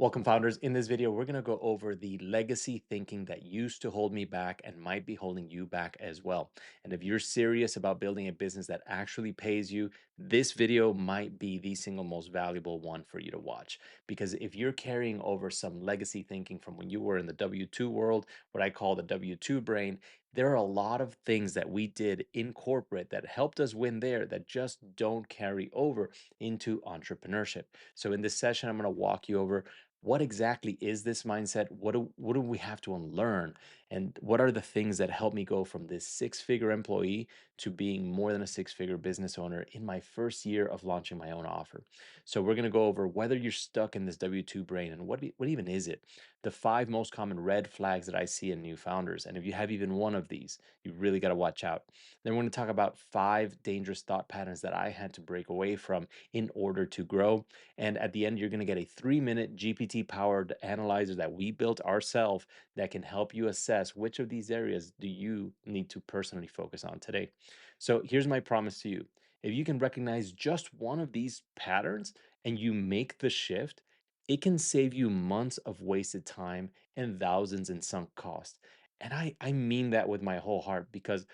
Welcome, founders. In this video, we're going to go over the legacy thinking that used to hold me back and might be holding you back as well. And if you're serious about building a business that actually pays you, this video might be the single most valuable one for you to watch. Because if you're carrying over some legacy thinking from when you were in the W 2 world, what I call the W 2 brain, there are a lot of things that we did in corporate that helped us win there that just don't carry over into entrepreneurship. So, in this session, I'm going to walk you over what exactly is this mindset? What do we have to unlearn? And what are the things that help me go from this six-figure employee to being more than a six-figure business owner in my first year of launching my own offer? So we're going to go over whether you're stuck in this W2 brain and what even is it? The five most common red flags that I see in new founders. And if you have even one of these, you really got to watch out. Then we're going to talk about five dangerous thought patterns that I had to break away from in order to grow. And at the end, you're going to get a 3-minute GPT powered analyzer that we built ourselves that can help you assess which of these areas do you need to personally focus on today. So here's my promise to you. If you can recognize just one of these patterns and you make the shift, it can save you months of wasted time and thousands in sunk costs. And I mean that with my whole heart because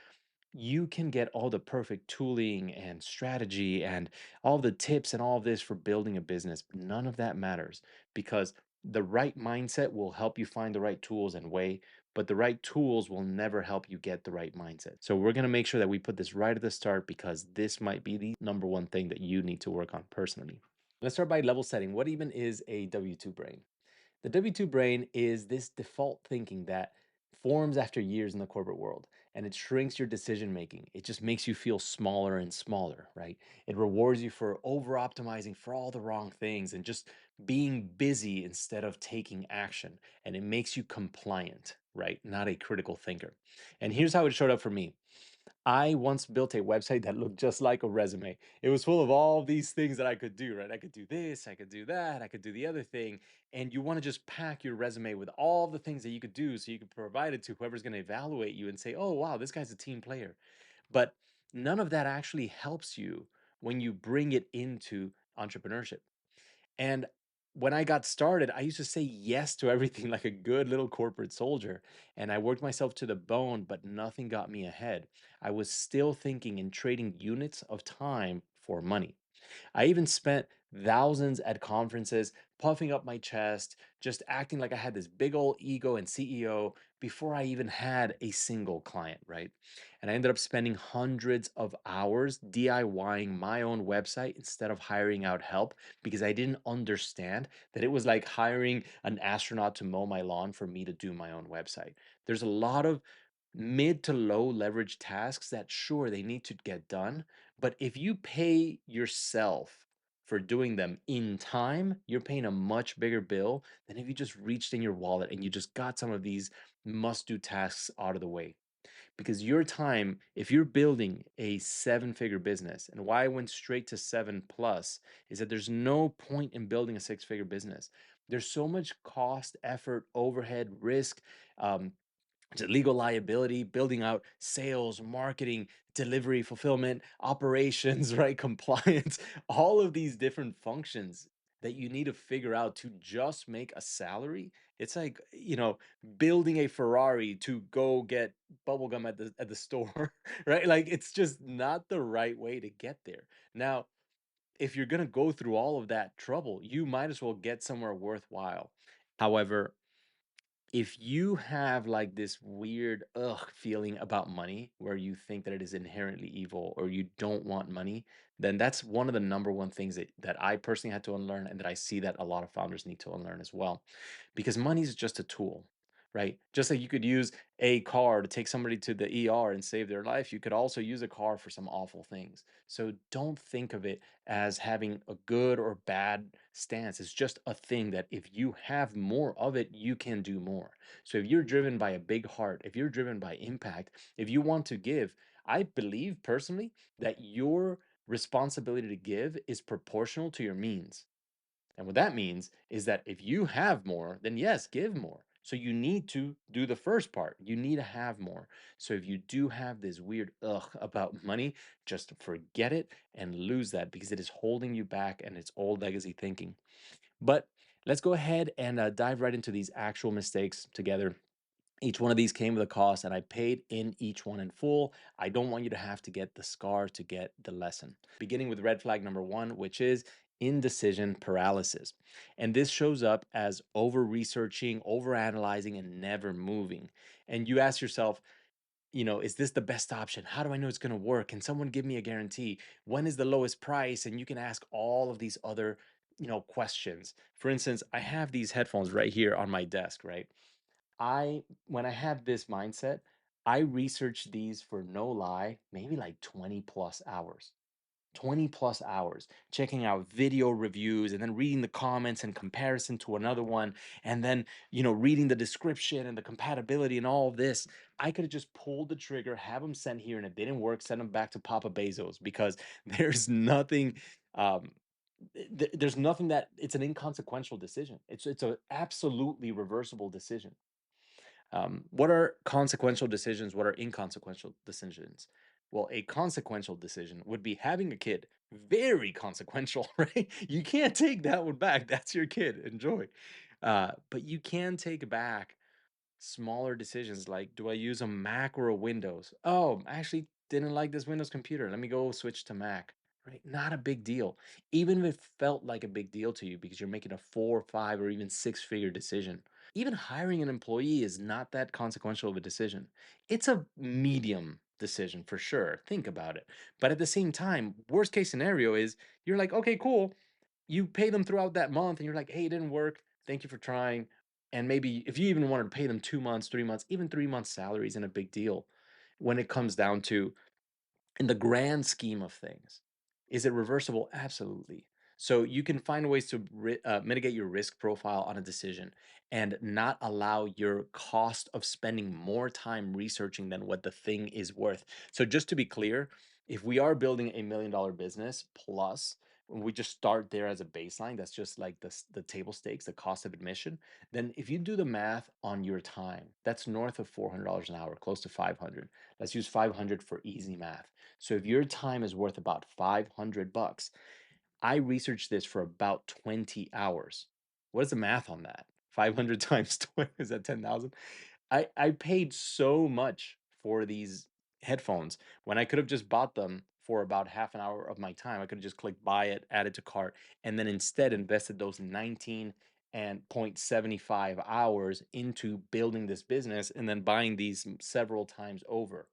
you can get all the perfect tooling and strategy and all the tips and all of this for building a business. But none of that matters because the right mindset will help you find the right tools and way, but the right tools will never help you get the right mindset. So we're going to make sure that we put this right at the start because this might be the number one thing that you need to work on personally. Let's start by level setting. What even is a W2 brain? The W 2 brain is this default thinking that forms after years in the corporate world and it shrinks your decision making. It just makes you feel smaller and smaller, right? It rewards you for over optimizing for all the wrong things and just being busy instead of taking action. And it makes you compliant, right? Not a critical thinker. And here's how it showed up for me. I once built a website that looked just like a resume. It was full of all these things that I could do, right? I could do this, I could do that, I could do the other thing. And you want to just pack your resume with all the things that you could do so you could provide it to whoever's going to evaluate you and say, oh, wow, this guy's a team player. But none of that actually helps you when you bring it into entrepreneurship. And when I got started, I used to say yes to everything like a good little corporate soldier. And I worked myself to the bone, but nothing got me ahead. I was still thinking in trading units of time for money. I even spent thousands at conferences, puffing up my chest, just acting like I had this big old ego and CEO before I even had a single client, right? And I ended up spending hundreds of hours DIYing my own website instead of hiring out help because I didn't understand that it was like hiring an astronaut to mow my lawn for me to do my own website. There's a lot of mid to low leverage tasks that sure they need to get done, but if you pay yourself for doing them in time, you're paying a much bigger bill than if you just reached in your wallet and you just got some of these must do tasks out of the way. Because your time, if you're building a seven-figure business, and why I went straight to seven plus is that there's no point in building a six-figure business. There's so much cost, effort, overhead, risk, um, to legal liability, building out sales, marketing, delivery, fulfillment, operations, right? Compliance, all of these different functions that you need to figure out to just make a salary. It's like, building a Ferrari to go get bubblegum at the store, right? Like it's just not the right way to get there. Now, if you're going to go through all of that trouble, you might as well get somewhere worthwhile. However, if you have like this weird feeling about money where you think that it is inherently evil or you don't want money, then that's one of the number one things that I personally had to unlearn and that I see that a lot of founders need to unlearn as well. Because money is just a tool, right? Just like you could use a car to take somebody to the ER and save their life, you could also use a car for some awful things. So don't think of it as having a good or bad stance. It's just a thing that if you have more of it, you can do more. So if you're driven by a big heart, if you're driven by impact, if you want to give, I believe personally that your responsibility to give is proportional to your means. And what that means is that if you have more, then yes, give more. So you need to do the first part. You need to have more. So if you do have this weird about money, just forget it and lose that because it is holding you back and it's old legacy thinking. But Let's go ahead and dive right into these actual mistakes together. Each one of these came with a cost, and I paid in each one in full. I don't want you to have to get the scar to get the lesson. Beginning with red flag number one, which is indecision paralysis. And this shows up as over researching, over analyzing, and never moving. And you ask yourself, is this the best option? How do I know it's going to work? Can someone give me a guarantee? When is the lowest price? And you can ask all of these other, questions. For instance, I have these headphones right here on my desk, right? When I have this mindset, I research these for no lie, maybe like 20 plus hours. 20 plus hours checking out video reviews and then reading the comments and comparison to another one, and then reading the description and the compatibility and all of this. I could have just pulled the trigger, have them sent here, and if they didn't work, send them back to Papa Bezos, because there's nothing um there's nothing, that it's an inconsequential decision. It's a absolutely reversible decision. What are consequential decisions? What are inconsequential decisions? Well, a consequential decision would be having a kid. Very consequential, right? You can't take that one back. That's your kid. Enjoy. But you can take back smaller decisions like, do I use a Mac or a Windows? Oh, I actually didn't like this Windows computer. Let me go switch to Mac. Right? Not a big deal. Even if it felt like a big deal to you because you're making a four, five, or even six-figure decision. Even hiring an employee is not that consequential of a decision. It's a medium decision for sure. Think about it. But at the same time, worst case scenario is you're like, okay, cool. You pay them throughout that month and you're like, hey, it didn't work. Thank you for trying. And maybe if you even wanted to pay them 2 months, 3 months, even 3 months salary isn't a big deal when it comes down to, in the grand scheme of things. Is it reversible? Absolutely. So you can find ways to mitigate your risk profile on a decision and not allow your cost of spending more time researching than what the thing is worth. So just to be clear, if we are building a $1 million business plus, we just start there as a baseline. That's just like the table stakes, the cost of admission. Then if you do the math on your time, that's north of $400 an hour, close to 500. Let's use 500 for easy math. So if your time is worth about 500 bucks, I researched this for about 20 hours. What is the math on that? 500 times 20, is that 10,000? I paid so much for these headphones when I could have just bought them for about half an hour of my time. I could have just clicked buy it, add it to cart, and then instead invested those 19 and 0.75 hours into building this business and then buying these several times over,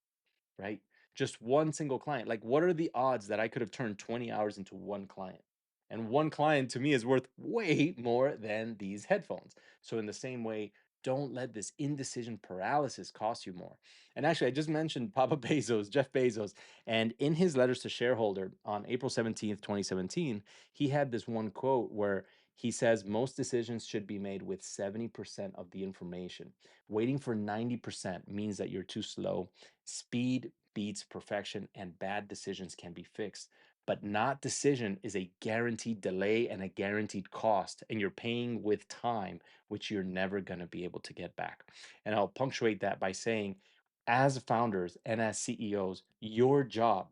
right? Just one single client. Like, what are the odds that I could have turned 20 hours into one client? And one client to me is worth way more than these headphones. So, in the same way, don't let this indecision paralysis cost you more. And actually, I just mentioned Papa Bezos, Jeff Bezos, and in his letters to shareholder on April 17th, 2017, he had this one quote where he says most decisions should be made with 70% of the information. Waiting for 90% means that you're too slow. Speed beats perfection, and bad decisions can be fixed. But not decision is a guaranteed delay and a guaranteed cost, and you're paying with time, which you're never going to be able to get back. And I'll punctuate that by saying, as founders and as CEOs, your job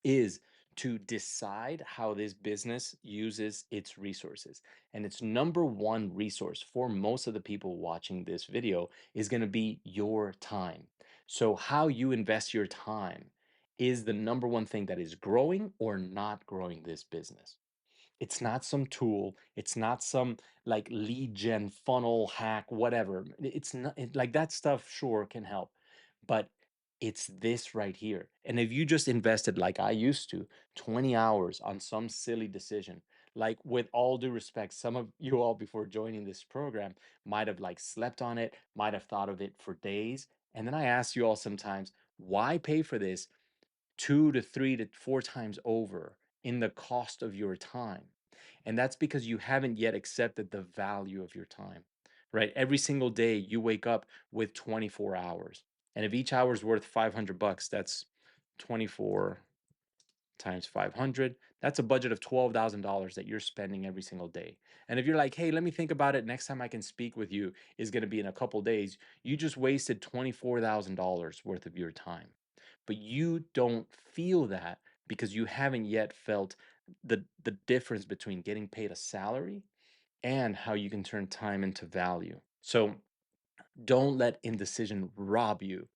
is to decide how this business uses its resources. And its number one resource for most of the people watching this video is going to be your time. So, how you invest your time is the number one thing that is growing or not growing this business. It's not some tool. It's not some like lead gen funnel hack, whatever. It's not like that stuff, sure, can help, but it's this right here. And if you just invested like I used to, 20 hours on some silly decision, like with all due respect, some of you all before joining this program might have like slept on it, might have thought of it for days. And then I ask you all sometimes, why pay for this 2 to 3 to 4 times over in the cost of your time? And that's because you haven't yet accepted the value of your time, right? Every single day you wake up with 24 hours. And if each hour is worth 500 bucks, that's 24 times 500. That's a budget of $12,000 that you're spending every single day. And if you're like, hey, let me think about it, next time I can speak with you is going to be in a couple days, you just wasted $24,000 worth of your time. But you don't feel that because you haven't yet felt the difference between getting paid a salary and how you can turn time into value. So don't let indecision rob you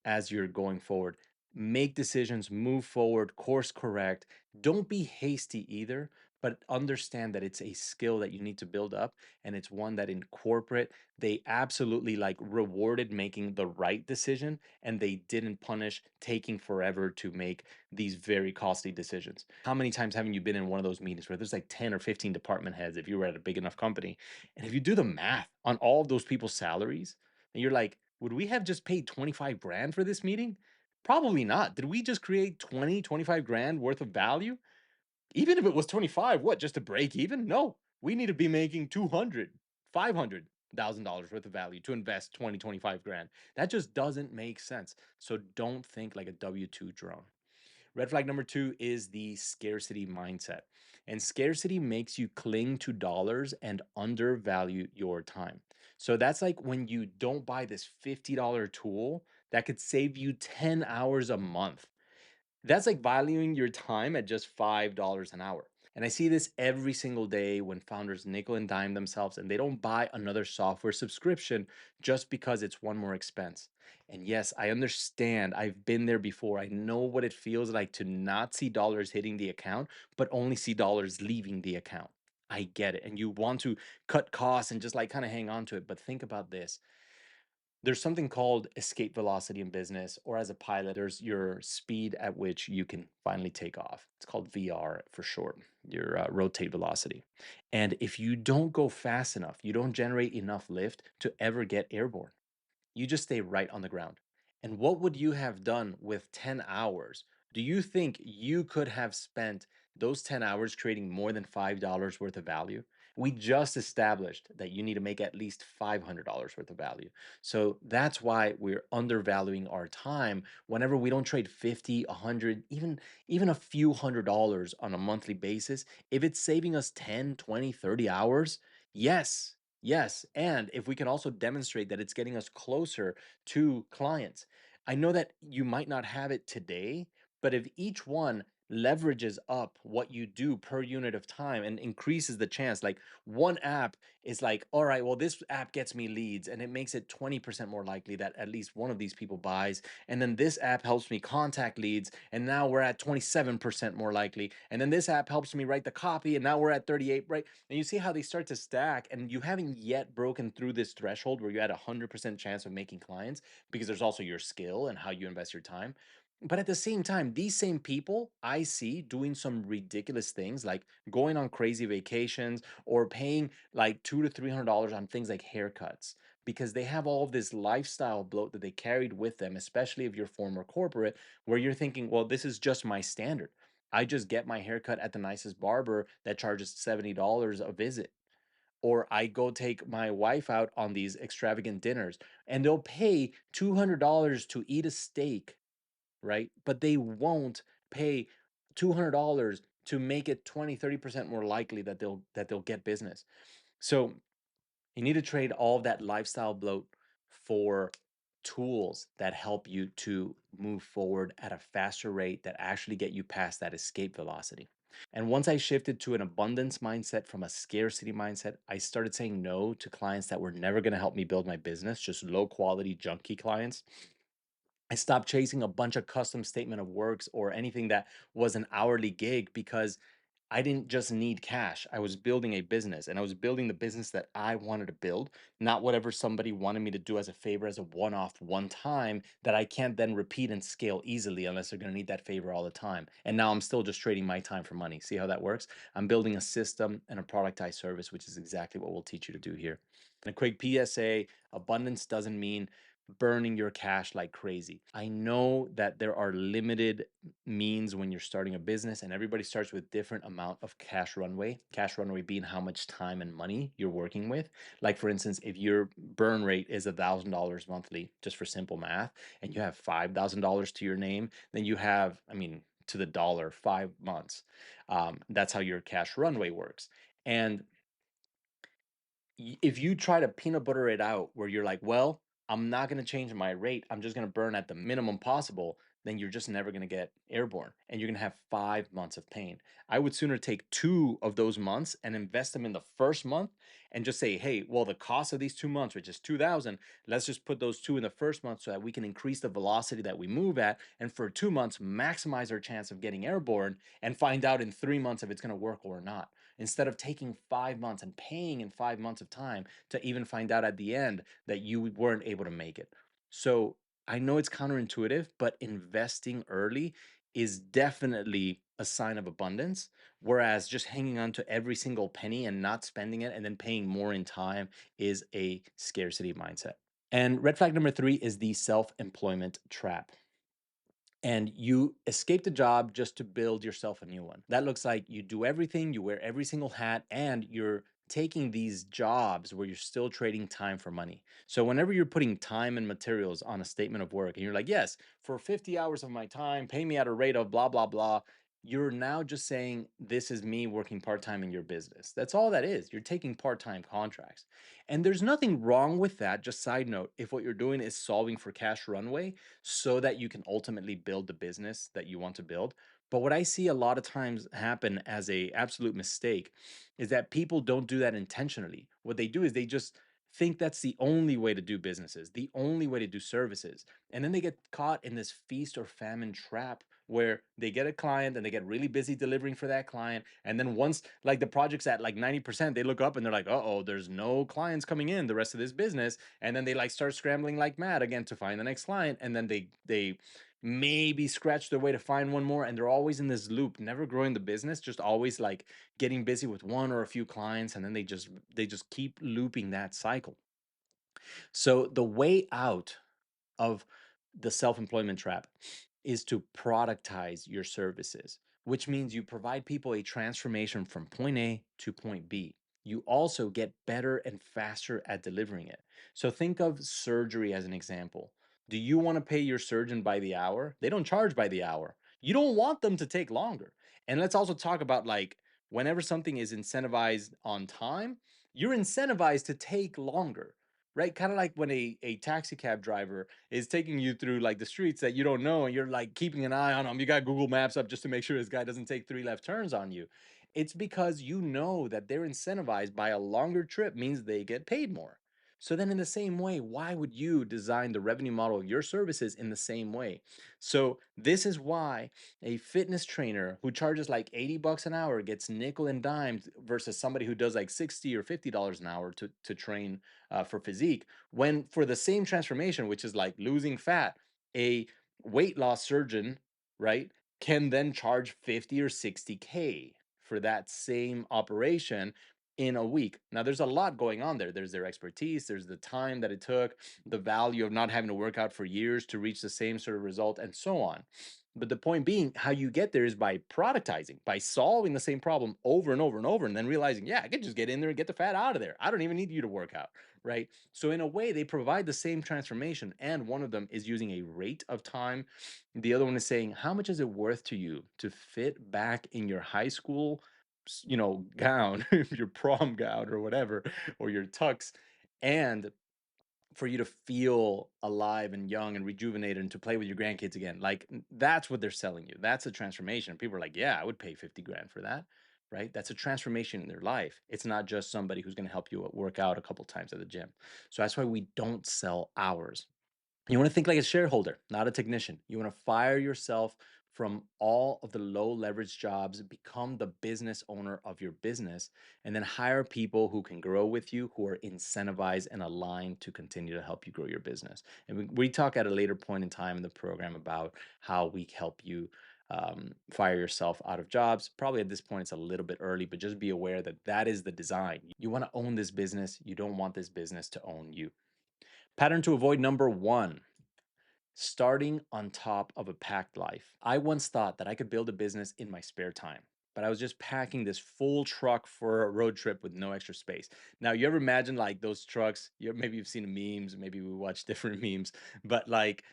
as you're going forward. Make decisions, move forward, course correct. Don't be hasty either, but understand that it's a skill that you need to build up. And it's one that in corporate, they absolutely like rewarded making the right decision and they didn't punish taking forever to make these very costly decisions. How many times haven't you been in one of those meetings where there's like 10 or 15 department heads if you were at a big enough company? And if you do the math on all of those people's salaries, and you're like, would we have just paid 25 grand for this meeting? Probably not. Did we just create 20, 25 grand worth of value? Even if it was 25, what, just to break even? No, we need to be making 200, $500,000 worth of value to invest 20, 25 grand. That just doesn't make sense. So don't think like a W 2 drone. Red flag number two is the scarcity mindset. And scarcity makes you cling to dollars and undervalue your time. So that's like when you don't buy this $50 tool that could save you 10 hours a month. That's like valuing your time at just $5 an hour. And I see this every single day when founders nickel and dime themselves and they don't buy another software subscription just because it's one more expense. And yes, I understand. I've been there before. I know what it feels like to not see dollars hitting the account, but only see dollars leaving the account. I get it. And you want to cut costs and just like kind of hang on to it. But think about this, there's something called escape velocity in business, or as a pilot, there's your speed at which you can finally take off. It's called VR for short, your rotate velocity. And if you don't go fast enough, you don't generate enough lift to ever get airborne. You just stay right on the ground. And what would you have done with 10 hours? Do you think you could have spent those 10 hours creating more than $5 worth of value? We just established that you need to make at least $500 worth of value. So that's why we're undervaluing our time whenever we don't trade 50, 100, even a few $100 on a monthly basis. If it's saving us 10, 20, 30 hours, yes, yes, and if we can also demonstrate that it's getting us closer to clients. I know that you might not have it today, but if each one leverages up what you do per unit of time and increases the chance, like one app is like, all right, well, this app gets me leads and it makes it 20% more likely that at least one of these people buys. And then this app helps me contact leads. And now we're at 27% more likely. And then this app helps me write the copy. And now we're at 38, right? And you see how they start to stack, and you haven't yet broken through this threshold where you had a 100% chance of making clients because there's also your skill and how you invest your time. But at the same time, these same people I see doing some ridiculous things like going on crazy vacations or paying like $200 to $300 on things like haircuts because they have all of this lifestyle bloat that they carried with them, especially if you're former corporate, where you're thinking, well, this is just my standard. I just get my haircut at the nicest barber that charges $70 a visit. Or I go take my wife out on these extravagant dinners and they'll pay $200 to eat a steak, right? But they won't pay $200 to make it 20, 30% more likely that they'll get business. So you need to trade all of that lifestyle bloat for tools that help you to move forward at a faster rate that actually get you past that escape velocity. And once I shifted to an abundance mindset from a scarcity mindset, I started saying no to clients that were never going to help me build my business, just low quality, junky clients. I stopped chasing a bunch of custom statement of works or anything that was an hourly gig because I didn't just need cash. I was building a business and I was building the business that I wanted to build, not whatever somebody wanted me to do as a favor, as a one off, one time that I can't then repeat and scale easily unless they're going to need that favor all the time. And now I'm still just trading my time for money. See how that works? I'm building a system and a productized service, which is exactly what we'll teach you to do here. And a quick PSA, abundance doesn't mean burning your cash like crazy. I know that there are limited means when you're starting a business and everybody starts with different amount of cash runway being how much time and money you're working with. Like for instance, if your burn rate is $1,000 monthly, just for simple math, and you have $5,000 to your name, then you have, I mean, to the dollar, 5 months. That's how your cash runway works. And if you try to peanut butter it out where you're like, well, I'm not going to change my rate, I'm just going to burn at the minimum possible, then you're just never going to get airborne and you're going to have 5 months of pain. I would sooner take 2 of those months and invest them in the first month and just say, hey, well, the cost of these 2 months, which is 2000, let's just put those two in the first month so that we can increase the velocity that we move at. And for 2 months, maximize our chance of getting airborne and find out in 3 months if it's going to work or not. Instead of taking 5 months and paying in 5 months of time to even find out at the end that you weren't able to make it. So I know it's counterintuitive, but investing early is definitely a sign of abundance. Whereas just hanging on to every single penny and not spending it and then paying more in time is a scarcity mindset. And red flag number three is the self employment trap. And you escape the job just to build yourself a new one. That looks like you do everything, you wear every single hat, and you're taking these jobs where you're still trading time for money. So whenever you're putting time and materials on a statement of work and you're like, yes, for 50 hours of my time, pay me at a rate of blah, blah, blah, you're now just saying, this is me working part time in your business. That's all that is. You're taking part time contracts. And there's nothing wrong with that. Just side note, if what you're doing is solving for cash runway, so that you can ultimately build the business that you want to build. But what I see a lot of times happen as a absolute mistake is that people don't do that intentionally. What they do is they just think that's the only way to do businesses, the only way to do services. And then they get caught in this feast or famine trap where they get a client and they get really busy delivering for that client. And then once like the project's at like 90%, they look up and they're like, uh-oh, there's no clients coming in the rest of this business. And then they like start scrambling like mad again to find the next client. And then they maybe scratch their way to find one more. And they're always in this loop, never growing the business, just always like getting busy with one or a few clients. And then they just keep looping that cycle. So the way out of the self employment trap is to productize your services, which means you provide people a transformation from point A to point B. You also get better and faster at delivering it. So think of surgery as an example. Do you want to pay your surgeon by the hour? They don't charge by the hour. You don't want them to take longer. And let's also talk about like whenever something is incentivized on time, you're incentivized to take longer, right? Kind of like when a taxi cab driver is taking you through like the streets that you don't know and you're like keeping an eye on him. You got Google Maps up just to make sure this guy doesn't take three left turns on you. It's because you know that they're incentivized by a longer trip means they get paid more. So then in the same way, why would you design the revenue model of your services in the same way? So this is why a fitness trainer who charges like 80 bucks an hour gets nickel and dimed versus somebody who does like 60 or $50 an hour to train for physique, when for the same transformation, which is like losing fat, a weight loss surgeon, right, can then charge 50 or 60K for that same operation in a week. Now, there's a lot going on there. There's their expertise, there's the time that it took, the value of not having to work out for years to reach the same sort of result, and so on. But the point being, how you get there is by productizing, by solving the same problem over and over and over, and then realizing, yeah, I could just get in there and get the fat out of there. I don't even need you to work out, right? So, in a way, they provide the same transformation. And one of them is using a rate of time. The other one is saying, how much is it worth to you to fit back in your high school, gown, your prom gown or whatever, or your tux, and for you to feel alive and young and rejuvenated and to play with your grandkids again. Like that's what they're selling you. That's a transformation. People are like, yeah, I would pay 50 grand for that. Right. That's a transformation in their life. It's not just somebody who's going to help you work out a couple times at the gym. So that's why we don't sell hours. You want to think like a shareholder, not a technician. You want to fire yourself from all of the low leverage jobs, become the business owner of your business, and then hire people who can grow with you, who are incentivized and aligned to continue to help you grow your business. And we talk at a later point in time in the program about how we help you fire yourself out of jobs. Probably at this point, it's a little bit early, but just be aware that that is the design. You want to own this business. You don't want this business to own you. Pattern to avoid number one, starting on top of a packed life. I once thought that I could build a business in my spare time, but I was just packing this full truck for a road trip with no extra space. Now, you ever imagine like those trucks? Maybe you've seen memes, maybe we watch different memes, but like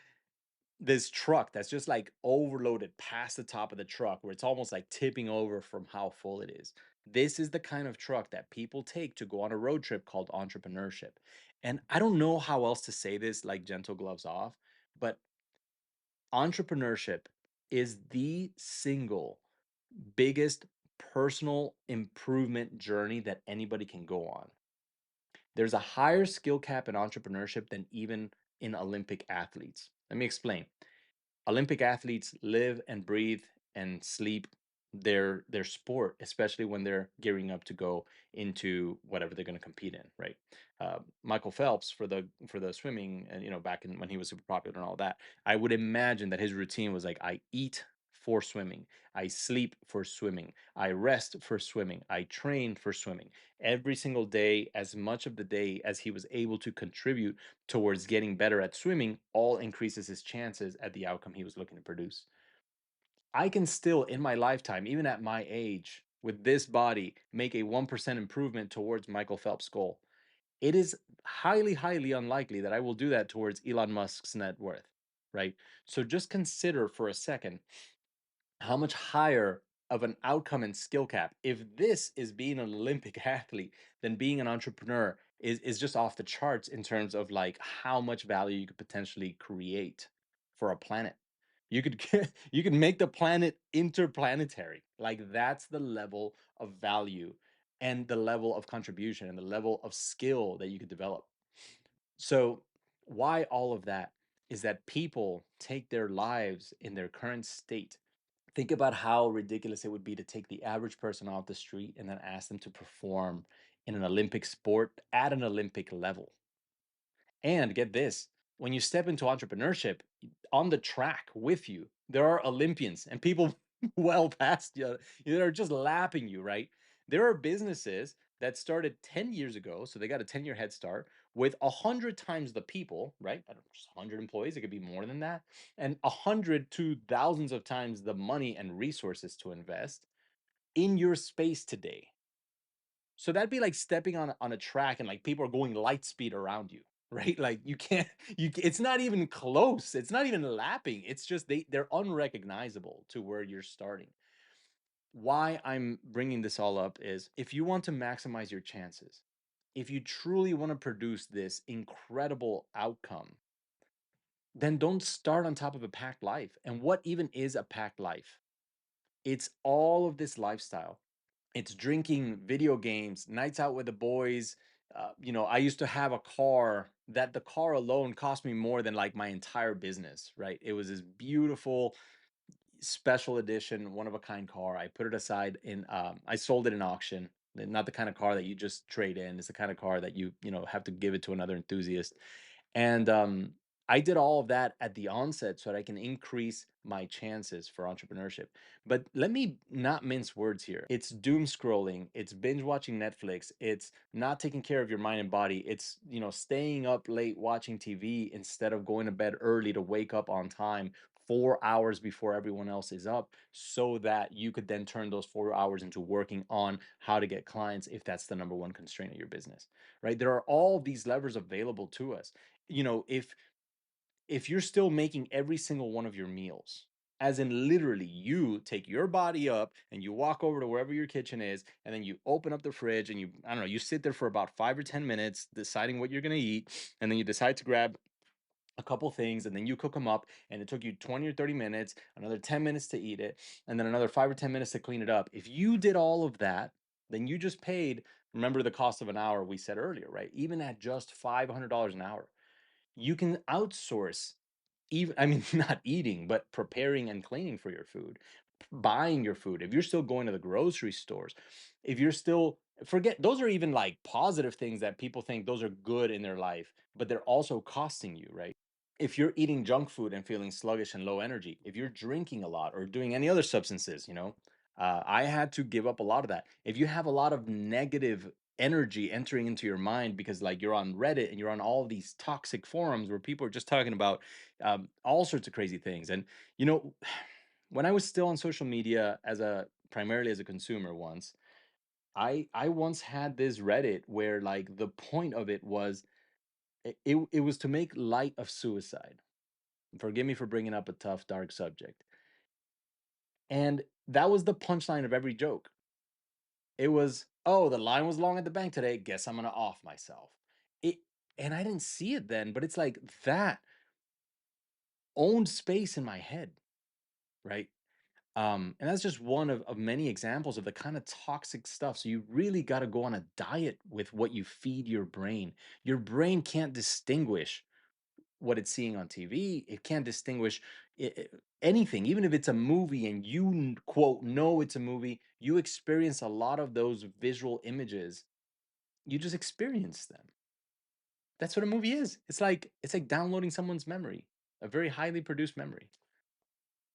this truck that's just like overloaded past the top of the truck where it's almost like tipping over from how full it is. This is the kind of truck that people take to go on a road trip called entrepreneurship. And I don't know how else to say this like gentle gloves off, but Entrepreneurship is the single biggest personal improvement journey that anybody can go on. There's a higher skill cap in entrepreneurship than even in Olympic athletes. Let me explain. Olympic athletes live and breathe and sleep their sport, especially when they're gearing up to go into whatever they're going to compete in, right? Michael Phelps for the swimming, and back in when he was super popular and all that, I would imagine that his routine was like, I eat for swimming, I sleep for swimming, I rest for swimming, I train for swimming every single day, as much of the day as he was able to contribute towards getting better at swimming, all increases his chances at the outcome he was looking to produce. I can still, in my lifetime, even at my age, with this body, make a 1% improvement towards Michael Phelps' goal. It is highly, highly unlikely that I will do that towards Elon Musk's net worth, right? So just consider for a second how much higher of an outcome and skill cap, if this is being an Olympic athlete, then being an entrepreneur is just off the charts in terms of like how much value you could potentially create for a planet. You could you could make the planet interplanetary. Like that's the level of value and the level of contribution and the level of skill that you could develop. So why all of that is that people take their lives in their current state. Think about how ridiculous it would be to take the average person off the street and then ask them to perform in an Olympic sport at an Olympic level. And get this, when you step into entrepreneurship, on the track with you, there are Olympians and people well past you that are just lapping you, right? There are businesses that started 10 years ago, so they got a 10-year head start with 100 times the people, right? I don't know, just 100 employees, it could be more than that, and 100 to thousands of times the money and resources to invest in your space today. So that'd be like stepping on a track and like people are going light speed around you, right? Like you can't it's not even close. It's not even lapping. It's just they're unrecognizable to where you're starting. Why I'm bringing this all up is if you want to maximize your chances, if you truly want to produce this incredible outcome, then don't start on top of a packed life. And what even is a packed life? It's all of this lifestyle. It's drinking, video games, nights out with the boys. I used to have a car that the car alone cost me more than like my entire business, right? It was this beautiful special edition, one of a kind car. I put it aside I sold it in auction. Not the kind of car that you just trade in. It's the kind of car that you have to give it to another enthusiast. And I did all of that at the onset so that I can increase my chances for entrepreneurship. But let me not mince words here. It's doom scrolling, it's binge watching Netflix, it's not taking care of your mind and body. It's, staying up late watching TV instead of going to bed early to wake up on time 4 hours before everyone else is up so that you could then turn those 4 hours into working on how to get clients if that's the number one constraint of your business, right? There are all these levers available to us. If you're still making every single one of your meals, as in literally you take your body up and you walk over to wherever your kitchen is and then you open up the fridge and I don't know, you sit there for about 5 or 10 minutes deciding what you're going to eat, and then you decide to grab a couple things and then you cook them up, and it took you 20 or 30 minutes, another 10 minutes to eat it, and then another 5 or 10 minutes to clean it up. If you did all of that, then you just paid, remember the cost of an hour we said earlier, right? Even at just $500 an hour, you can outsource, even, I mean, not eating, but preparing and cleaning for your food, buying your food. If you're still going to the grocery stores, if you're still, forget, those are even like positive things that people think those are good in their life, but they're also costing you, right? If you're eating junk food and feeling sluggish and low energy, if you're drinking a lot or doing any other substances, I had to give up a lot of that. If you have a lot of negative energy entering into your mind because like you're on Reddit and you're on all of these toxic forums where people are just talking about all sorts of crazy things. And you know, when I was still on social media as a primarily as a consumer once, I once had this Reddit where like the point of it was it was to make light of suicide. Forgive me for bringing up a tough, dark subject. And that was the punchline of every joke. It was, oh, the line was long at the bank today. Guess I'm gonna off myself. It, and I didn't see it then, but it's like that owned space in my head, right? And that's just one of many examples of the kind of toxic stuff. So you really got to go on a diet with what you feed your brain. Your brain can't distinguish what it's seeing on TV. It can't distinguish anything, even if it's a movie and you quote know it's a movie. You experience a lot of those visual images. You just experience them. That's what a movie is. It's like downloading someone's memory, a very highly produced memory.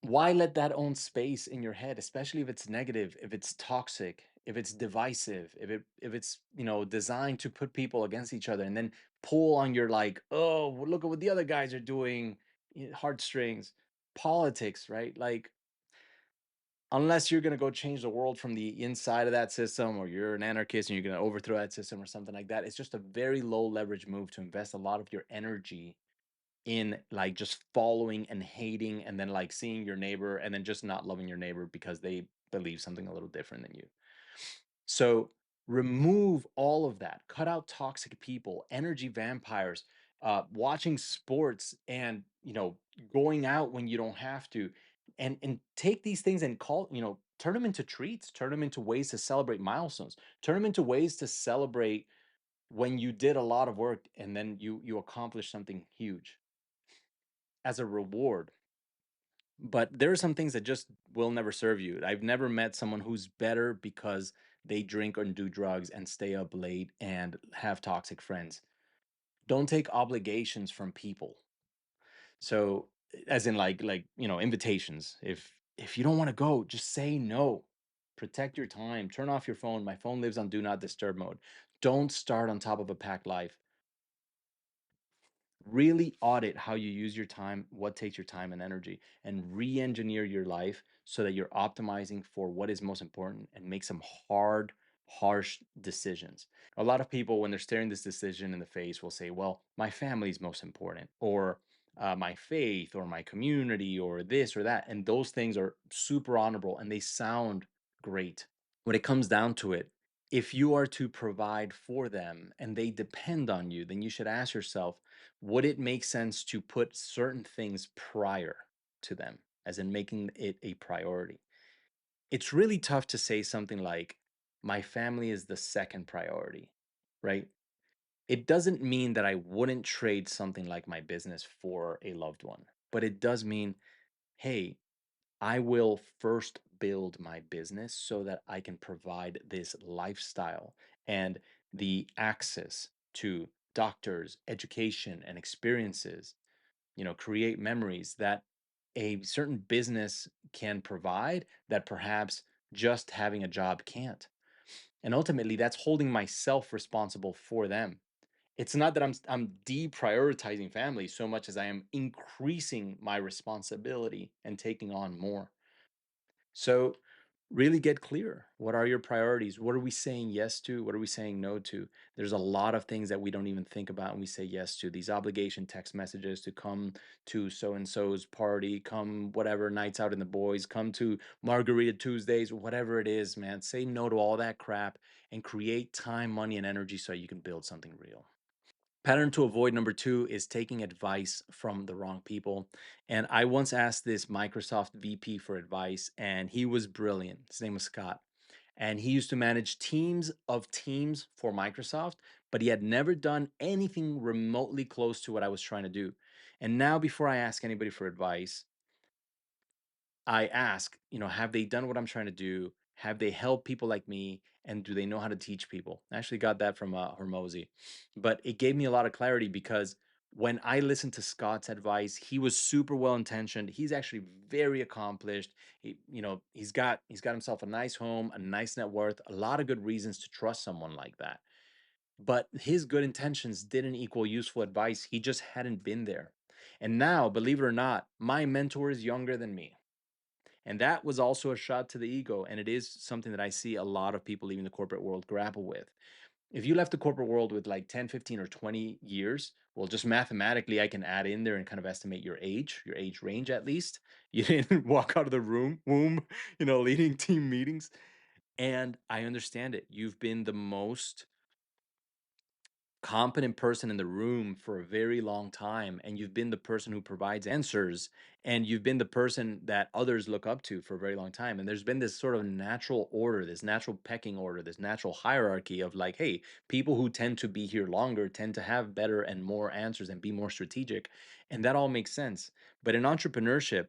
Why let that own space in your head, especially if it's negative, if it's toxic, if it's divisive, if it's designed to put people against each other and then pull on your like, oh, well, look at what the other guys are doing, heartstrings, politics, right? Like, unless you're going to go change the world from the inside of that system, or you're an anarchist and you're going to overthrow that system or something like that, it's just a very low leverage move to invest a lot of your energy in like just following and hating and then like seeing your neighbor and then just not loving your neighbor because they believe something a little different than you. So remove all of that. Cut out toxic people, energy vampires, watching sports, and going out when you don't have to, and take these things and turn them into treats, turn them into ways to celebrate milestones, turn them into ways to celebrate when you did a lot of work and then you accomplished something huge as a reward. But there are some things that just will never serve you. I've never met someone who's better because they drink and do drugs and stay up late and have toxic friends. Don't take obligations from people. So, as in invitations. If you don't want to go, just say no. Protect your time. Turn off your phone. My phone lives on do not disturb mode. Don't start on top of a packed life. Really audit how you use your time, what takes your time and energy, and re-engineer your life so that you're optimizing for what is most important and make some hard, harsh decisions. A lot of people, when they're staring this decision in the face, will say, well, my family is most important, or my faith, or my community, or this or that. And those things are super honorable and they sound great. When it comes down to it, if you are to provide for them and they depend on you, then you should ask yourself, would it make sense to put certain things prior to them, as in making it a priority? It's really tough to say something like, my family is the second priority, right? It doesn't mean that I wouldn't trade something like my business for a loved one, but it does mean, hey, I will first build my business so that I can provide this lifestyle and the access to doctors, education, and experiences, create memories that a certain business can provide that perhaps just having a job can't. And ultimately, that's holding myself responsible for them. It's not that I'm deprioritizing family so much as I am increasing my responsibility and taking on more. So really get clear. What are your priorities? What are we saying yes to? What are we saying no to? There's a lot of things that we don't even think about and we say yes to. These obligation text messages to come to so and so's party, come whatever nights out in the boys, come to Margarita Tuesdays, whatever it is, man. Say no to all that crap and create time, money, and energy so you can build something real. Pattern to avoid number two is taking advice from the wrong people. And I once asked this Microsoft VP for advice, and he was brilliant. His name was Scott. And he used to manage teams of teams for Microsoft, but he had never done anything remotely close to what I was trying to do. And now, before I ask anybody for advice, I ask, have they done what I'm trying to do? Have they helped people like me? And do they know how to teach people? I actually got that from Hormozy. But it gave me a lot of clarity because when I listened to Scott's advice, he was super well intentioned. He's actually very accomplished. He's got himself a nice home, a nice net worth, a lot of good reasons to trust someone like that. But his good intentions didn't equal useful advice. He just hadn't been there. And now, believe it or not, my mentor is younger than me. And that was also a shot to the ego. And it is something that I see a lot of people leaving the corporate world grapple with. If you left the corporate world with like 10, 15, or 20 years, well, just mathematically, I can add in there and kind of estimate your age range at least. You didn't walk out of the womb, leading team meetings. And I understand it. You've been the most competent person in the room for a very long time, and you've been the person who provides answers, and you've been the person that others look up to for a very long time, and there's been this sort of natural order, this natural pecking order, this natural hierarchy of like, hey, people who tend to be here longer tend to have better and more answers and be more strategic, and that all makes sense. But in entrepreneurship,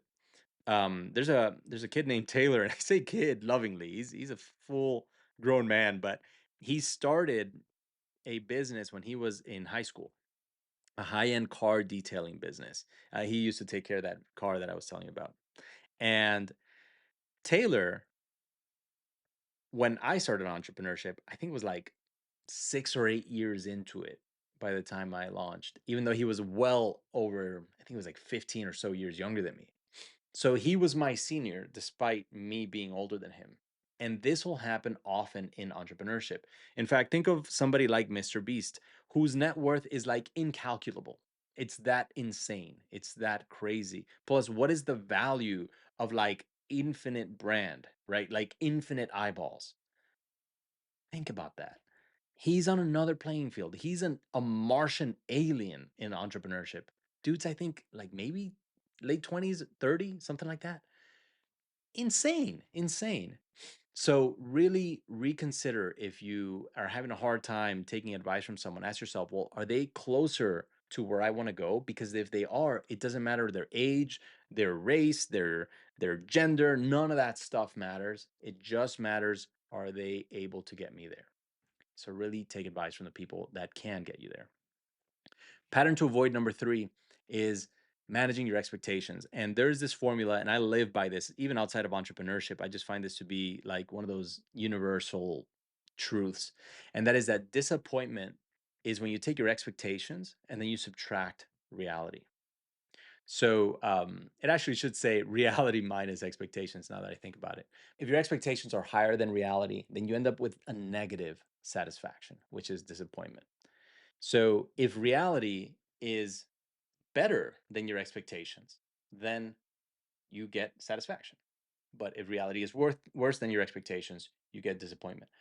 there's a kid named Taylor, and I say kid lovingly. He's a full grown man, but he started a business when he was in high school, a high-end car detailing business. He used to take care of that car that I was telling you about. And Taylor, when I started entrepreneurship, I think it was like 6 or 8 years into it by the time I launched, even though he was well over, I think it was like 15 or so years younger than me. So he was my senior despite me being older than him. And this will happen often in entrepreneurship. In fact, think of somebody like Mr. Beast, whose net worth is like incalculable. It's that insane. It's that crazy. Plus, what is the value of like infinite brand, right? Like infinite eyeballs. Think about that. He's on another playing field. He's a Martian alien in entrepreneurship. Dude's, I think, like maybe late 20s, 30, something like that. Insane, insane. So really reconsider if you are having a hard time taking advice from someone. Ask yourself, well, are they closer to where I want to go? Because if they are, it doesn't matter their age, their race, their gender, none of that stuff matters. It just matters, are they able to get me there? So really take advice from the people that can get you there. Pattern to avoid number three is managing your expectations. And there's this formula, and I live by this even outside of entrepreneurship. I just find this to be like one of those universal truths. And that is that disappointment is when you take your expectations and then you subtract reality. So it actually should say reality minus expectations now that I think about it. If your expectations are higher than reality, then you end up with a negative satisfaction, which is disappointment. So if reality is better than your expectations, then you get satisfaction. But if reality is worse than your expectations, you get disappointment.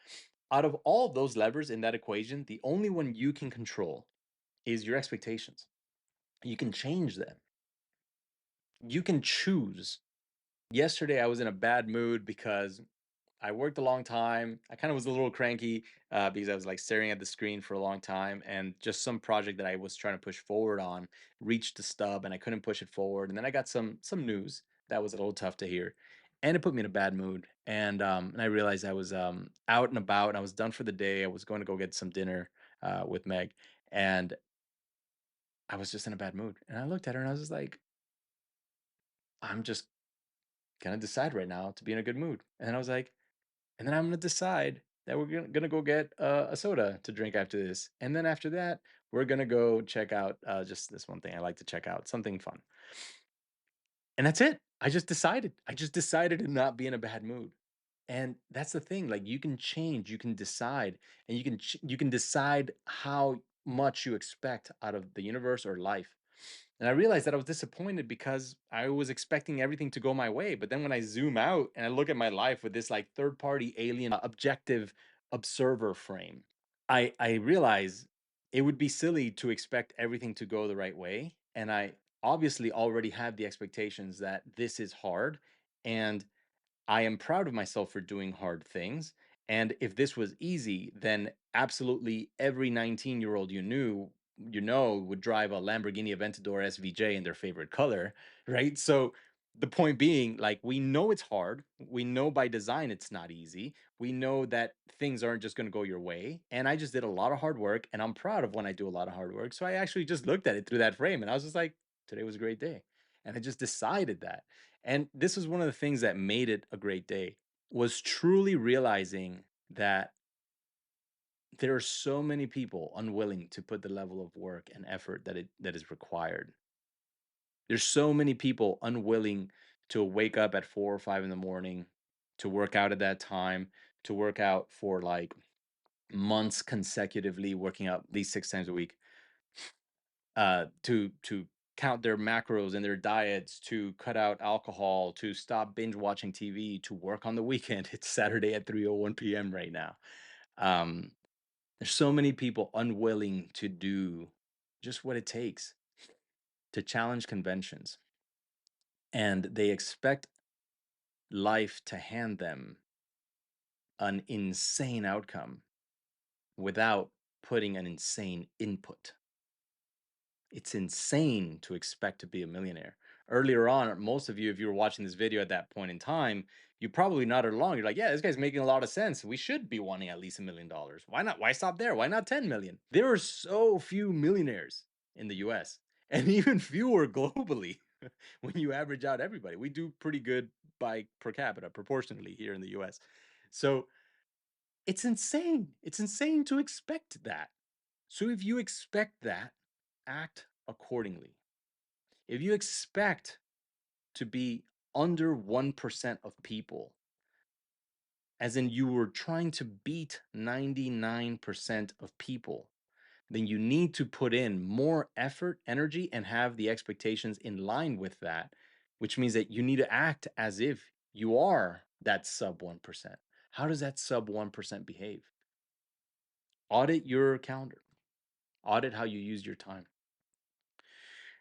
Out of all of those levers in that equation, the only one you can control is your expectations. You can change them. You can choose. Yesterday, I was in a bad mood because I worked a long time. I kind of was a little cranky because I was like staring at the screen for a long time, and just some project that I was trying to push forward on reached the stub, and I couldn't push it forward. And then I got some news that was a little tough to hear, and it put me in a bad mood. And I realized I was out and about, and I was done for the day. I was going to go get some dinner with Meg, and I was just in a bad mood. And I looked at her, and I was just like, I'm just gonna decide right now to be in a good mood. And I was like, and then I'm gonna decide that we're gonna go get a soda to drink after this, and then after that, we're gonna go check out just this one thing I like to check out, something fun, and that's it. I just decided. I just decided to not be in a bad mood, and that's the thing. Like you can change, you can decide, and you can decide how much you expect out of the universe or life. And I realized that I was disappointed because I was expecting everything to go my way. But then when I zoom out and I look at my life with this like third party alien objective observer frame, I realize it would be silly to expect everything to go the right way. And I obviously already have the expectations that this is hard. And I am proud of myself for doing hard things. And if this was easy, then absolutely every 19-year-old would drive a Lamborghini Aventador SVJ in their favorite color, right? So the point being, like, we know it's hard. We know by design it's not easy. We know that things aren't just going to go your way. And I just did a lot of hard work, and I'm proud of when I do a lot of hard work. So I actually just looked at it through that frame, and I was just like, today was a great day. And I just decided that. And this was one of the things that made it a great day, was truly realizing that there are so many people unwilling to put the level of work and effort that is required. There's so many people unwilling to wake up at 4 or 5 in the morning, to work out at that time, to work out for like months consecutively, working out at least 6 times a week, to count their macros and their diets, to cut out alcohol, to stop binge watching TV, to work on the weekend. It's Saturday at 3:01 p.m. right now. Um, There's so many people unwilling to do just what it takes to challenge conventions, and they expect life to hand them an insane outcome without putting an insane input. It's insane to expect to be a millionaire. Earlier on, most of you, if you were watching this video at that point in time, you probably nodded along. You're like, yeah, this guy's making a lot of sense. We should be wanting at least $1 million. Why not? Why stop there? Why not 10 million? There are so few millionaires in the US and even fewer globally when you average out everybody. We do pretty good by per capita proportionally here in the US. So it's insane. It's insane to expect that. So if you expect that, act accordingly. If you expect to be under 1% of people, as in you were trying to beat 99% of people, then you need to put in more effort, energy, and have the expectations in line with that, which means that you need to act as if you are that sub 1%. How does that sub 1% behave? Audit your calendar, audit how you use your time.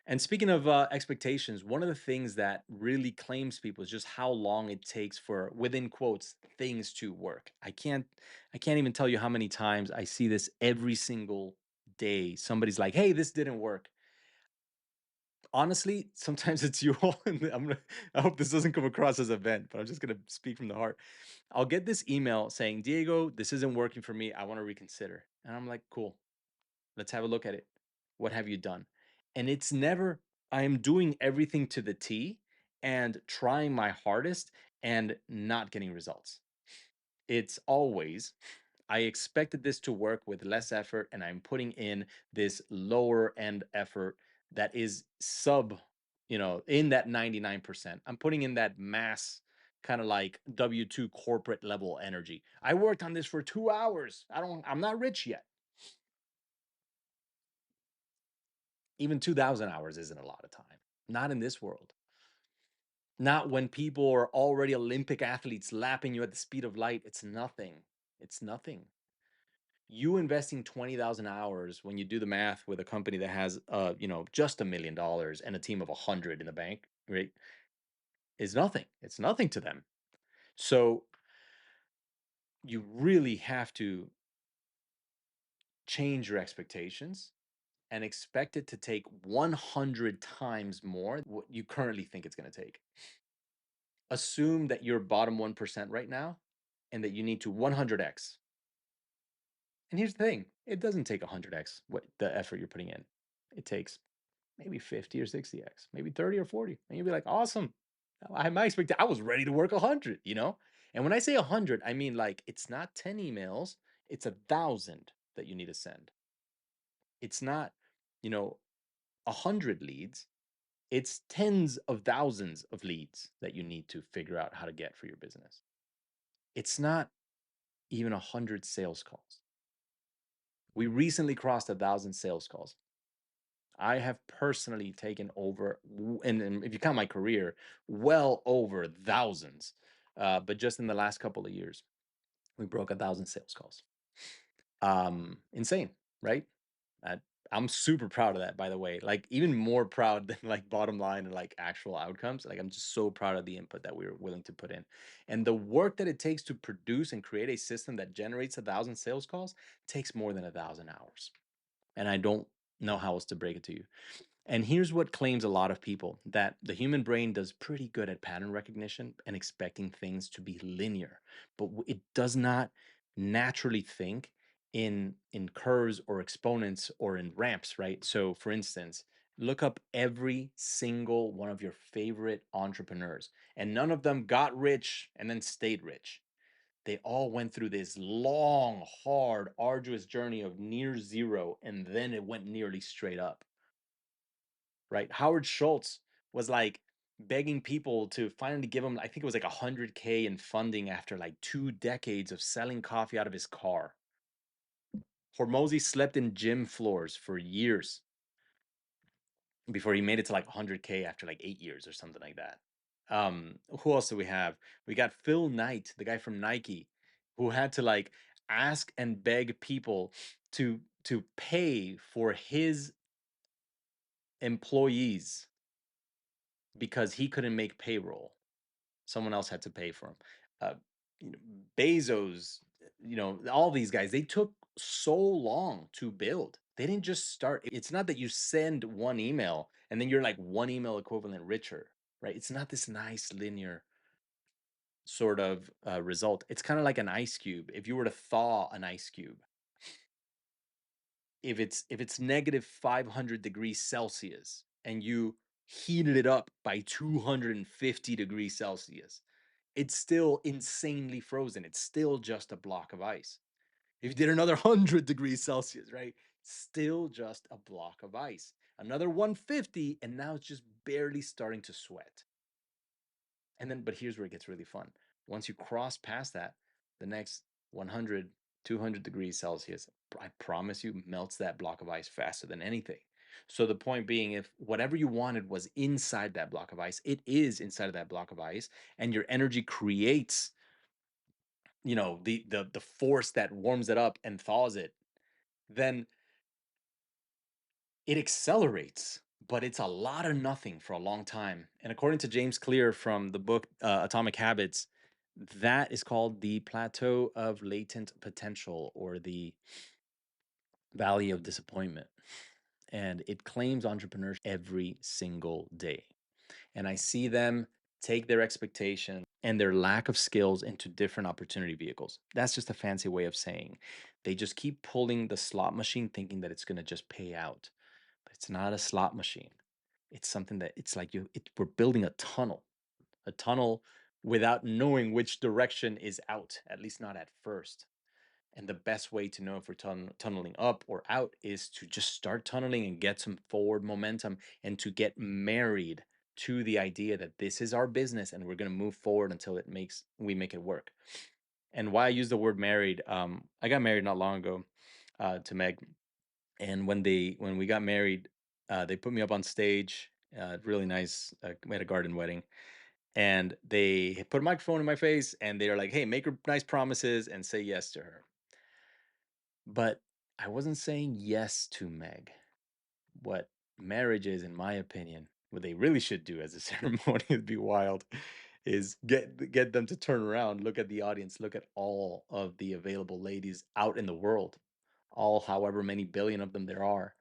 And speaking of expectations, one of the things that really claims people is just how long it takes for, within quotes, things to work. I can't even tell you how many times I see this every single day. Somebody's like, "Hey, this didn't work." Honestly, sometimes it's you all. And I hope this doesn't come across as a vent, but I'm just gonna speak from the heart. I'll get this email saying, "Diego, this isn't working for me. I want to reconsider." And I'm like, "Cool. Let's have a look at it. What have you done?" And it's never, I am doing everything to the T and trying my hardest and not getting results. It's always, I expected this to work with less effort, and I'm putting in this lower end effort that is sub, in that 99%. I'm putting in that mass kind of like W2 corporate level energy. I worked on this for 2 hours. I'm not rich yet. Even 2,000 hours isn't a lot of time. Not in this world. Not when people are already Olympic athletes lapping you at the speed of light. It's nothing. It's nothing. You investing 20,000 hours when you do the math with a company that has just $1 million and a team of 100 in the bank, right? Is nothing. It's nothing to them. So you really have to change your expectations and expect it to take 100 times more what you currently think it's going to take. Assume that you're bottom 1% right now and that you need to 100x. And here's the thing, it doesn't take 100x what the effort you're putting in. It takes maybe 50 or 60x, maybe 30 or 40. And you'll be like, awesome. I had my expectation. I was ready to work 100. And when I say 100, I mean like it's not 10 emails, it's 1,000 that you need to send. It's not, you know, 100 leads. It's tens of thousands of leads that you need to figure out how to get for your business. It's not even 100 sales calls. We recently crossed 1,000 sales calls. I have personally taken over, and if you count my career, well over thousands. But just in the last couple of years, we broke 1,000 sales calls. Insane, right? Uh, I'm super proud of that, by the way. Like even more proud than like bottom line and like actual outcomes. Like I'm just so proud of the input that we were willing to put in, and the work that it takes to produce and create a system that generates 1,000 sales calls takes more than 1,000 hours. And I don't know how else to break it to you. And here's what claims a lot of people, that the human brain does pretty good at pattern recognition and expecting things to be linear, but it does not naturally think in curves or exponents or in ramps, right? So for instance, look up every single one of your favorite entrepreneurs, and none of them got rich and then stayed rich. They all went through this long, hard, arduous journey of near zero, and then it went nearly straight up, right? Howard Schultz was like begging people to finally give him, I think it was like 100K in funding after like 2 decades of selling coffee out of his car. Hormozy slept in gym floors for years before he made it to like 100K after like 8 years or something like that. Who else do we have? We got Phil Knight, the guy from Nike, who had to like ask and beg people to pay for his employees because he couldn't make payroll. Someone else had to pay for him. Uh, you know, Bezos, all these guys, they took so long to build. They didn't just start. It's not that you send one email and then you're like one email equivalent richer, right? It's not this nice linear sort of result. It's kind of like an ice cube. If you were to thaw an ice cube, if it's negative 500 degrees Celsius and you heated it up by 250 degrees Celsius, it's still insanely frozen. It's still just a block of ice. If you did another 100 degrees Celsius, right? Still just a block of ice. Another 150, and now it's just barely starting to sweat. And then, but here's where it gets really fun. Once you cross past that, the next 100, 200 degrees Celsius, I promise you, melts that block of ice faster than anything. So the point being, if whatever you wanted was inside that block of ice, it is inside of that block of ice, and your energy creates, the force that warms it up and thaws it, then it accelerates, but it's a lot of nothing for a long time. And according to James Clear from the book Atomic Habits, that is called the plateau of latent potential, or the valley of disappointment. And it claims entrepreneurs every single day. And I see them take their expectation and their lack of skills into different opportunity vehicles. That's just a fancy way of saying they just keep pulling the slot machine thinking that it's going to just pay out. But it's not a slot machine. It's something that it's like we're building a tunnel without knowing which direction is out, at least not at first. And the best way to know if we're tunneling up or out is to just start tunneling and get some forward momentum, and to get married to the idea that this is our business and we're going to move forward until we make it work. And why I use the word married, I got married not long ago to Meg, and when we got married, they put me up on stage. Really nice. We had a garden wedding, and they put a microphone in my face, and they were like, "Hey, make her nice promises and say yes to her." But I wasn't saying yes to Meg. What marriage is, in my opinion, what they really should do as a ceremony would be wild, is get them to turn around, look at the audience, look at all of the available ladies out in the world, all however many billion of them there are,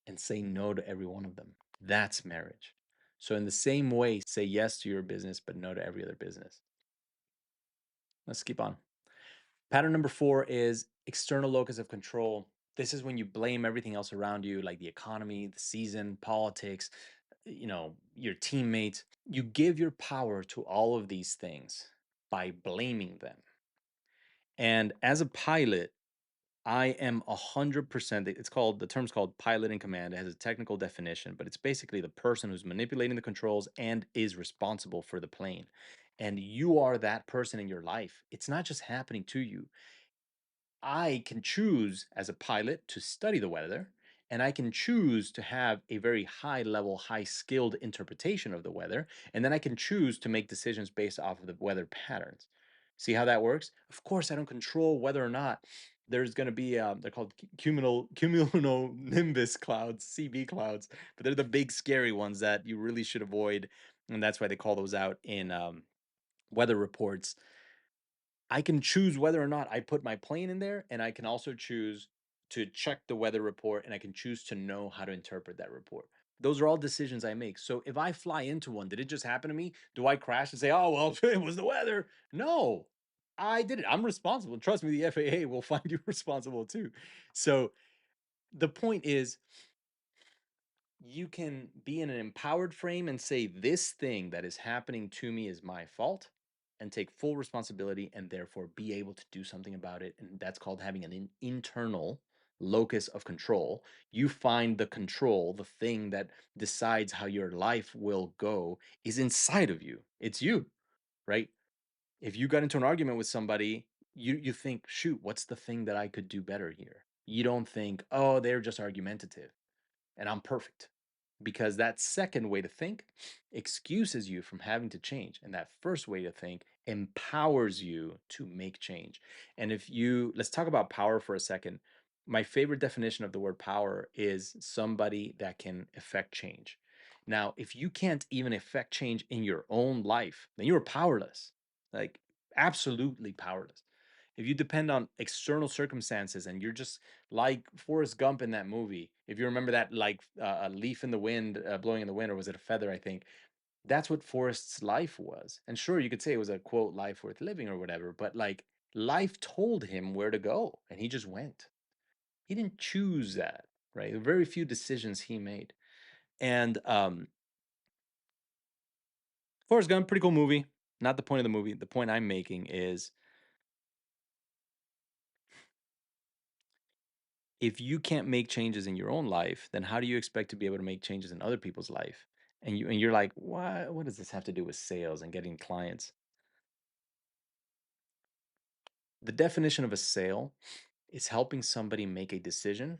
and say no to every one of them. That's marriage. So in the same way, say yes to your business, but no to every other business. Let's keep on. Pattern number 4 is external locus of control. This is when you blame everything else around you, like the economy, the season, politics, your teammates. You give your power to all of these things by blaming them. And as a pilot, I am 100%. The term's called pilot in command. It has a technical definition, but it's basically the person who's manipulating the controls and is responsible for the plane. And you are that person in your life. It's not just happening to you. I can choose as a pilot to study the weather, and I can choose to have a very high level, high skilled interpretation of the weather, and then I can choose to make decisions based off of the weather patterns. See how that works? Of course, I don't control whether or not there's going to be, they're called cumulonimbus clouds, CB clouds, but they're the big scary ones that you really should avoid. And that's why they call those out in weather reports. I can choose whether or not I put my plane in there, and I can also choose to check the weather report, and I can choose to know how to interpret that report. Those are all decisions I make. So if I fly into one, did it just happen to me? Do I crash and say, "Oh, well, it was the weather"? No. I did it. I'm responsible. Trust me, the FAA will find you responsible too. So the point is, you can be in an empowered frame and say, this thing that is happening to me is my fault, and take full responsibility, and therefore be able to do something about it. And that's called having an internal locus of control. You find the control, the thing that decides how your life will go, is inside of you. It's you, right? If you got into an argument with somebody, you think, shoot, what's the thing that I could do better here? You don't think, oh, they're just argumentative and I'm perfect. because that second way to think excuses you from having to change. And that first way to think empowers you to make change. And if you, let's talk about power for a second. My favorite definition of the word power is somebody that can effect change. Now, if you can't even effect change in your own life, then you're powerless, like absolutely powerless. If you depend on external circumstances and you're just like Forrest Gump in that movie, if you remember that, like a leaf in the wind, blowing in the wind, or was it a feather? I think that's what Forrest's life was. And sure, you could say it was a quote, life worth living or whatever, but like life told him where to go and he just went. He didn't choose that, right? There were very few decisions he made. And Forrest Gump, pretty cool movie. Not the point of the movie. The point I'm making is if you can't make changes in your own life, then how do you expect to be able to make changes in other people's life? And you're like, what does this have to do with sales and getting clients? The definition of a sale is helping somebody make a decision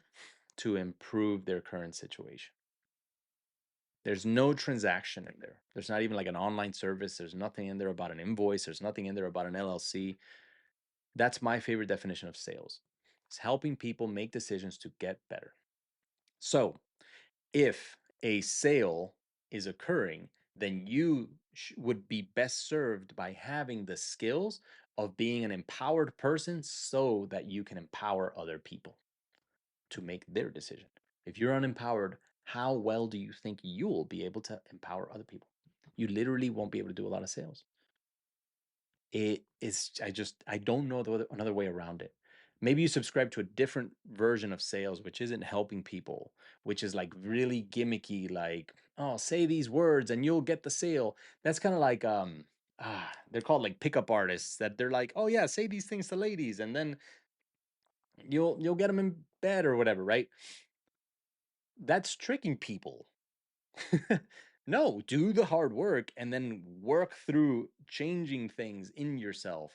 to improve their current situation. There's no transaction in there. There's not even like an online service. There's nothing in there about an invoice. There's nothing in there about an LLC. That's my favorite definition of sales. It's helping people make decisions to get better. So, if a sale is occurring, then you would be best served by having the skills of being an empowered person so that you can empower other people to make their decision. If you're unempowered, how well do you think you will be able to empower other people? You literally won't be able to do a lot of sales. It is, I don't know another way around it. Maybe you subscribe to a different version of sales, which isn't helping people, which is like really gimmicky, like, oh, say these words and you'll get the sale. That's kind of like, they're called like pickup artists that they're like, oh yeah, say these things to ladies and then you'll get them in bed or whatever, right? That's tricking people. No, do the hard work and then work through changing things in yourself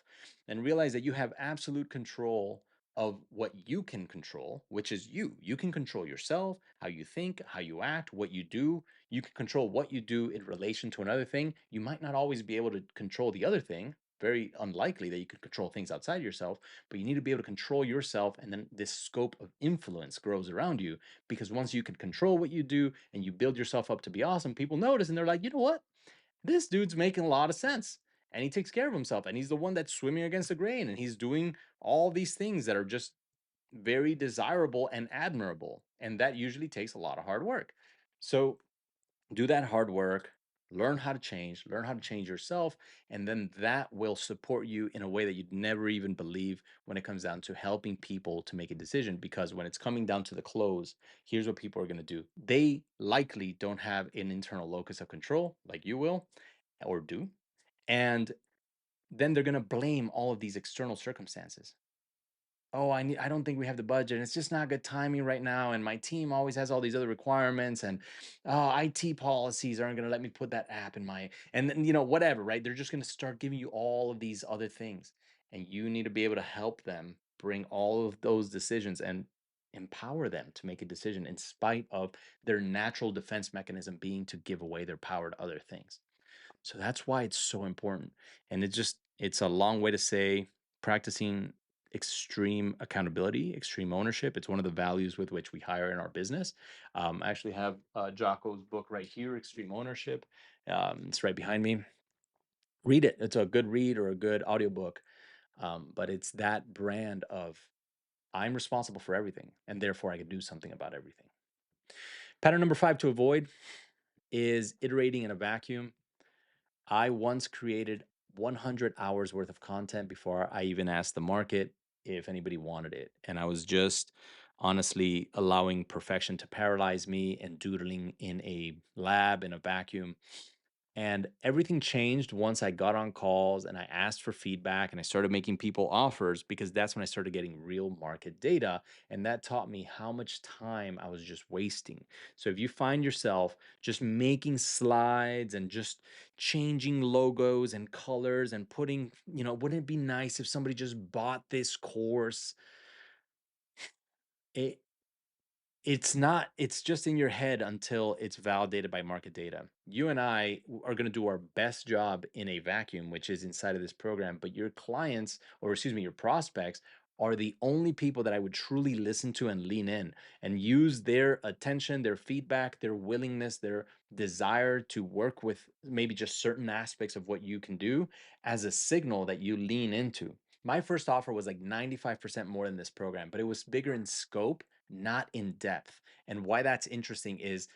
and realize that you have absolute control of what you can control, which is you. You can control yourself, how you think, how you act, what you do. You can control what you do in relation to another thing. You might not always be able to control the other thing. Very unlikely that you could control things outside yourself, but you need to be able to control yourself. And then this scope of influence grows around you because once you can control what you do and you build yourself up to be awesome, people notice and they're like, you know what? This dude's making a lot of sense. And he takes care of himself. And he's the one that's swimming against the grain. And he's doing all these things that are just very desirable and admirable. And that usually takes a lot of hard work. So do that hard work, learn how to change yourself, and then that will support you in a way that you'd never even believe when it comes down to helping people to make a decision. Because when it's coming down to the close, here's what people are going to do. They likely don't have an internal locus of control like you will or do. And then they're going to blame all of these external circumstances. Oh, I don't think we have the budget. It's just not good timing right now. And my team always has all these other requirements and IT policies aren't going to let me put that app in my, and then, whatever, right? They're just going to start giving you all of these other things. And you need to be able to help them bring all of those decisions and empower them to make a decision in spite of their natural defense mechanism being to give away their power to other things. So that's why it's so important. And it's a long way to say practicing extreme accountability, extreme ownership. It's one of the values with which we hire in our business. I actually have Jocko's book right here, Extreme Ownership. It's right behind me. Read it. It's a good read or a good audiobook. But it's that brand of I'm responsible for everything, and therefore I can do something about everything. Pattern number 5 to avoid is iterating in a vacuum. I once created 100 hours worth of content before I even asked the market if anybody wanted it. And I was just honestly allowing perfection to paralyze me and doodling in a lab in a vacuum. And everything changed once I got on calls and I asked for feedback and I started making people offers because that's when I started getting real market data. And that taught me how much time I was just wasting. So if you find yourself just making slides and just changing logos and colors and putting, wouldn't it be nice if somebody just bought this course? It It's not, it's just in your head until it's validated by market data. You and are going to do our best job in a vacuum, which is inside of this program, but your clients, or excuse me, your prospects are the only people that I would truly listen to and lean in and use their attention, their feedback, their willingness, their desire to work with maybe just certain aspects of what you can do as a signal that you lean into. My first offer was like 95% more than this program, but it was bigger in scope, not in depth. And why that's interesting is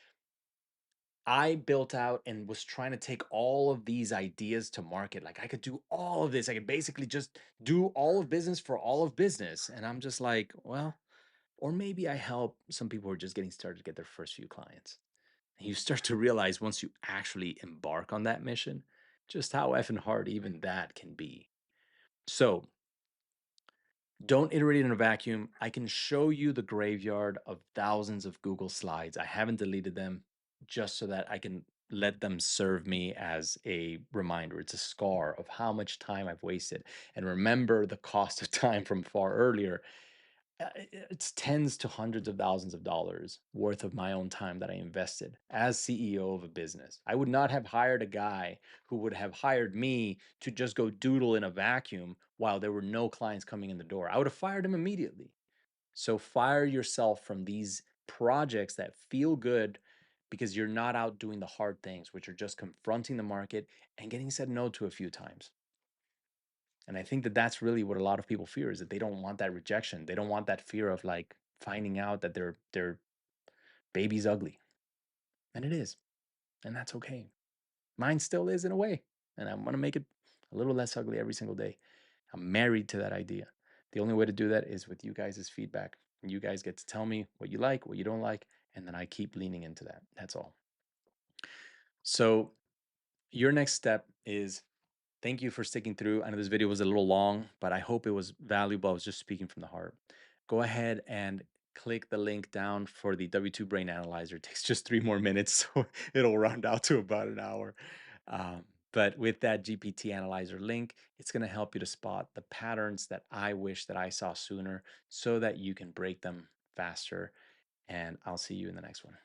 I built out and was trying to take all of these ideas to market. Like I could do all of this. I could basically just do all of business for all of business. And I'm just like, well, or maybe I help some people who are just getting started to get their first few clients. And you start to realize once you actually embark on that mission, just how effing hard even that can be. So don't iterate in a vacuum. I can show you the graveyard of thousands of Google slides. I haven't deleted them just so that I can let them serve me as a reminder. It's a scar of how much time I've wasted. And remember the cost of time from far earlier. It's tens to hundreds of thousands of dollars worth of my own time that I invested as CEO of a business. I would not have hired a guy who would have hired me to just go doodle in a vacuum while there were no clients coming in the door. I would have fired him immediately. So fire yourself from these projects that feel good because you're not out doing the hard things, which are just confronting the market and getting said no to a few times. And I think that that's really what a lot of people fear is that they don't want that rejection. They don't want that fear of like finding out that their baby's ugly. And it is. And that's okay. Mine still is in a way. And I want to make it a little less ugly every single day. I'm married to that idea. The only way to do that is with you guys' feedback. And you guys get to tell me what you like, what you don't like, and then I keep leaning into that. That's all. So your next step is thank you for sticking through. I know this video was a little long, but I hope it was valuable. I was just speaking from the heart. Go ahead and click the link down for the W2 Brain Analyzer. It takes just 3 more minutes, so it'll round out to about an hour. But with that GPT Analyzer link, it's going to help you to spot the patterns that I wish that I saw sooner so that you can break them faster. And I'll see you in the next one.